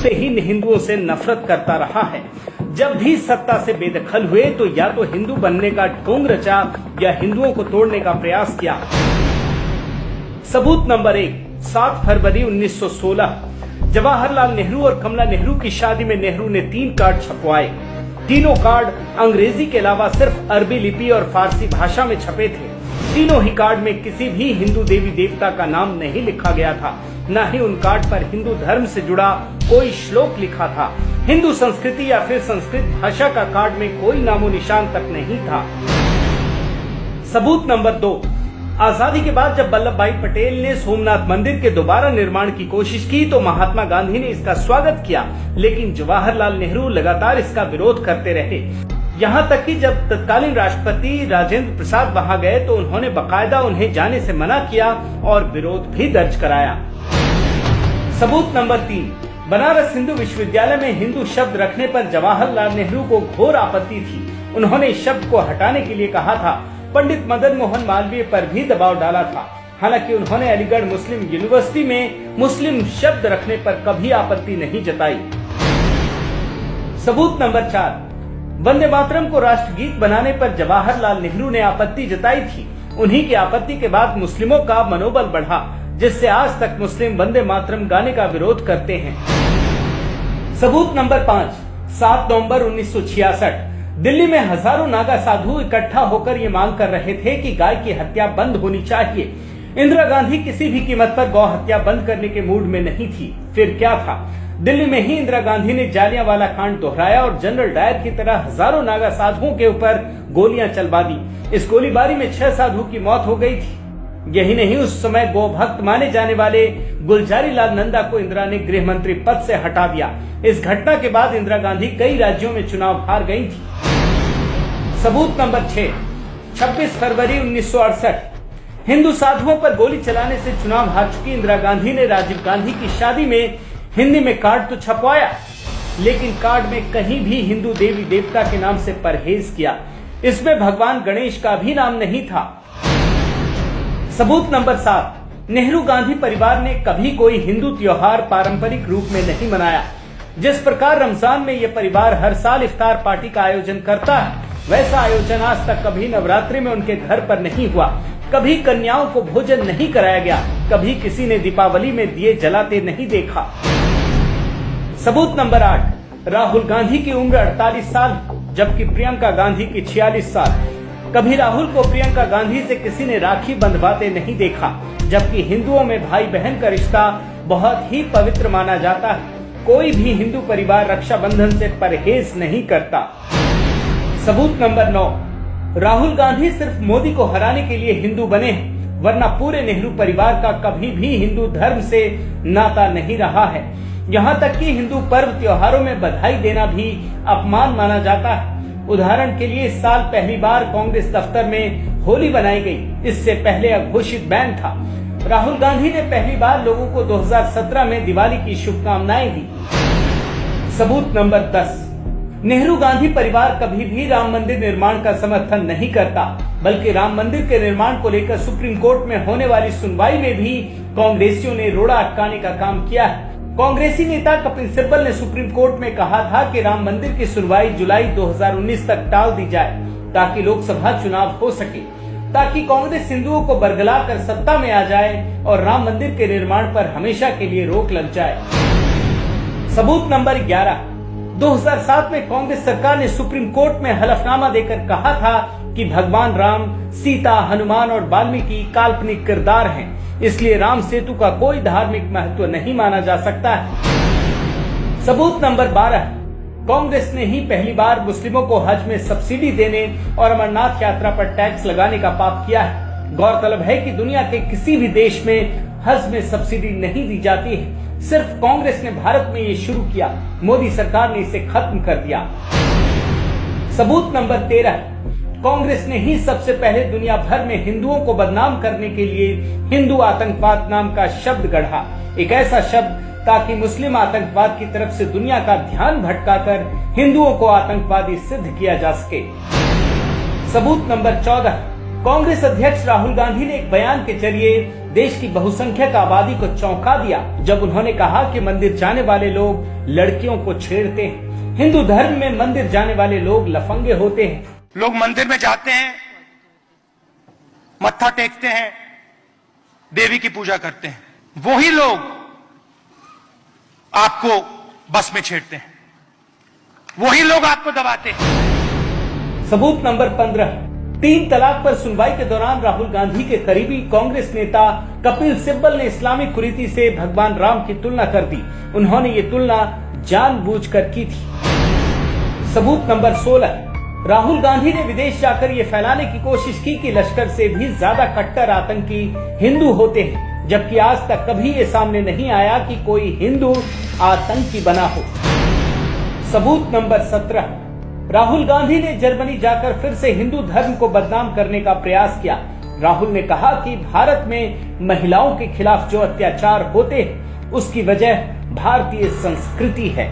से ही हिंदुओं से नफरत करता रहा है। जब भी सत्ता से बेदखल हुए तो या तो हिंदू बनने का ढोंग रचा या हिंदुओं को तोड़ने का प्रयास किया। सबूत नंबर 1, 7 फरवरी 1916 जवाहरलाल नेहरू और कमला नेहरू की शादी में नेहरू ने 3 कार्ड छपवाए। तीनों कार्ड अंग्रेजी के अलावा सिर्फ अरबी लिपि और फारसी भाषा में छपे थे। तीनों ही कार्ड में किसी भी हिंदू देवी देवता का नाम नहीं लिखा गया था, न ही उन कार्ड पर हिंदू धर्म से जुड़ा कोई श्लोक लिखा था। हिंदू संस्कृति या फिर संस्कृत भाषा का कार्ड में कोई नामो निशान तक नहीं था। सबूत नंबर 2, आजादी के बाद जब वल्लभ भाई पटेल ने सोमनाथ मंदिर के दोबारा निर्माण की कोशिश की तो महात्मा गांधी ने इसका स्वागत किया, लेकिन जवाहरलाल नेहरू लगातार इसका विरोध करते रहे। यहाँ तक कि जब तत्कालीन राष्ट्रपति राजेंद्र प्रसाद वहां गए तो उन्होंने बकायदा उन्हें जाने से मना किया और विरोध भी दर्ज कराया। सबूत नंबर 3, बनारस हिंदू विश्वविद्यालय में हिंदू शब्द रखने पर जवाहरलाल नेहरू को घोर आपत्ति थी। उन्होंने इस शब्द को हटाने के लिए कहा था। पंडित मदन मोहन मालवीय पर भी दबाव डाला था। हालांकि उन्होंने अलीगढ़ मुस्लिम यूनिवर्सिटी में मुस्लिम शब्द रखने पर कभी आपत्ति नहीं जताई। सबूत नंबर 4, वंदे मातरम को राष्ट्रगीत बनाने पर जवाहरलाल नेहरू ने आपत्ति जताई थी। उन्हीं की आपत्ति के बाद मुस्लिमों का मनोबल बढ़ा, जिससे आज तक मुस्लिम वंदे मातरम गाने का विरोध करते हैं। सबूत नंबर 5, 7 नवंबर 1966 दिल्ली में हजारों नागा साधु इकट्ठा होकर ये मांग कर रहे थे कि गाय की हत्या बंद होनी चाहिए। इंदिरा गांधी किसी भी कीमत पर गौ हत्या बंद करने के मूड में नहीं थी। फिर क्या था, दिल्ली में ही इंदिरा गांधी ने जालियांवाला कांड दोहराया और जनरल डायर की तरह हजारों नागा साधुओं के ऊपर गोलियां चलवा दी। इस गोलीबारी में 6 साधु की मौत हो गई थी। यही नहीं, उस समय गौ भक्त माने जाने वाले गुलजारी लाल नंदा को इंदिरा ने गृह मंत्री पद से हटा दिया। इस घटना के बाद इंदिरा गांधी कई राज्यों में चुनाव हार गई थी। सबूत नंबर 6, 26 फरवरी 1968 हिंदू साधुओं पर गोली चलाने से चुनाव हार चुकी इंदिरा गांधी ने राजीव गांधी की शादी में हिंदी में कार्ड तो छपवाया, लेकिन कार्ड में कहीं भी हिंदू देवी देवता के नाम से परहेज किया। इसमें भगवान गणेश का भी नाम नहीं था। सबूत नंबर 7, नेहरू गांधी परिवार ने कभी कोई हिंदू त्योहार पारंपरिक रूप में नहीं मनाया। जिस प्रकार रमजान में यह परिवार हर साल इफ्तार पार्टी का आयोजन करता है, वैसा आयोजन आज तक कभी नवरात्रि में उनके घर पर नहीं हुआ। कभी कन्याओं को भोजन नहीं कराया गया, कभी किसी ने दीपावली में दिए जलाते नहीं देखा। सबूत नंबर 8, राहुल गांधी की उम्र 48 साल जबकि प्रियंका गांधी की 46 साल। कभी राहुल को प्रियंका गांधी से किसी ने राखी बंधवाते नहीं देखा, जबकि हिंदुओं में भाई बहन का रिश्ता बहुत ही पवित्र माना जाता है। कोई भी हिंदू परिवार रक्षाबंधन से परहेज नहीं करता। सबूत नंबर 9, राहुल गांधी सिर्फ मोदी को हराने के लिए हिंदू बने हैं, वरना पूरे नेहरू परिवार का कभी भी हिंदू धर्म से नाता नहीं रहा है। यहाँ तक कि हिंदू पर्व त्योहारों में बधाई देना भी अपमान माना जाता है। उदाहरण के लिए इस साल पहली बार कांग्रेस दफ्तर में होली बनाई गई। इससे पहले अघोषित बैन था। राहुल गांधी ने पहली बार लोगों को 2017 में दिवाली की शुभकामनाएं दी। सबूत नंबर 10, नेहरू गांधी परिवार कभी भी राम मंदिर निर्माण का समर्थन नहीं करता, बल्कि राम मंदिर के निर्माण को लेकर सुप्रीम कोर्ट में होने वाली सुनवाई में भी कांग्रेसियों ने रोड़ा अटकाने का काम किया है। कांग्रेसी नेता कपिल सिब्बल ने सुप्रीम कोर्ट में कहा था कि राम मंदिर की सुनवाई जुलाई 2019 तक टाल दी जाए ताकि लोकसभा चुनाव हो सके, ताकि कांग्रेस हिंदुओं को बरगला कर सत्ता में आ जाए और राम मंदिर के निर्माण पर हमेशा के लिए रोक लग जाए। सबूत नंबर 11, 2007 में कांग्रेस सरकार ने सुप्रीम कोर्ट में हलफनामा देकर कहा था कि भगवान राम, सीता, हनुमान और वाल्मीकि काल्पनिक किरदार हैं, इसलिए राम सेतु का कोई धार्मिक महत्व नहीं माना जा सकता है। सबूत नंबर 12, कांग्रेस ने ही पहली बार मुस्लिमों को हज में सब्सिडी देने और अमरनाथ यात्रा पर टैक्स लगाने का पाप किया है। गौरतलब है कि दुनिया के किसी भी देश में हज में सब्सिडी नहीं दी जाती है। सिर्फ कांग्रेस ने भारत में ये शुरू किया, मोदी सरकार ने इसे खत्म कर दिया। सबूत नंबर 13, कांग्रेस ने ही सबसे पहले दुनिया भर में हिंदुओं को बदनाम करने के लिए हिंदू आतंकवाद नाम का शब्द गढ़ा। एक ऐसा शब्द ताकि मुस्लिम आतंकवाद की तरफ से दुनिया का ध्यान भटकाकर हिंदुओं को आतंकवादी सिद्ध किया जा सके। सबूत नंबर 14, कांग्रेस अध्यक्ष राहुल गांधी ने एक बयान के जरिए देश की बहुसंख्यक आबादी को चौंका दिया जब उन्होंने कहा कि मंदिर जाने वाले लोग लड़कियों को छेड़ते हैं। हिंदू धर्म में मंदिर जाने वाले लोग लफंगे होते हैं। लोग मंदिर में जाते हैं, मत्था टेकते हैं, देवी की पूजा करते हैं, वही लोग आपको बस में छेड़ते हैं, वही लोग आपको दबाते हैं। सबूत नंबर 15, 3 तलाक पर सुनवाई के दौरान राहुल गांधी के करीबी कांग्रेस नेता कपिल सिब्बल ने इस्लामिक कुरीति से भगवान राम की तुलना कर दी। उन्होंने ये तुलना जानबूझकर की थी। सबूत नंबर 16, राहुल गांधी ने विदेश जाकर ये फैलाने की कोशिश की कि लश्कर से भी ज्यादा कट्टर आतंकी हिंदू होते हैं, जबकि आज तक कभी ये सामने नहीं आया कि कोई हिंदू आतंकी बना हो। सबूत नंबर 17, राहुल गांधी ने जर्मनी जाकर फिर से हिंदू धर्म को बदनाम करने का प्रयास किया। राहुल ने कहा कि भारत में महिलाओं के खिलाफ जो अत्याचार होते हैं उसकी वजह भारतीय संस्कृति है।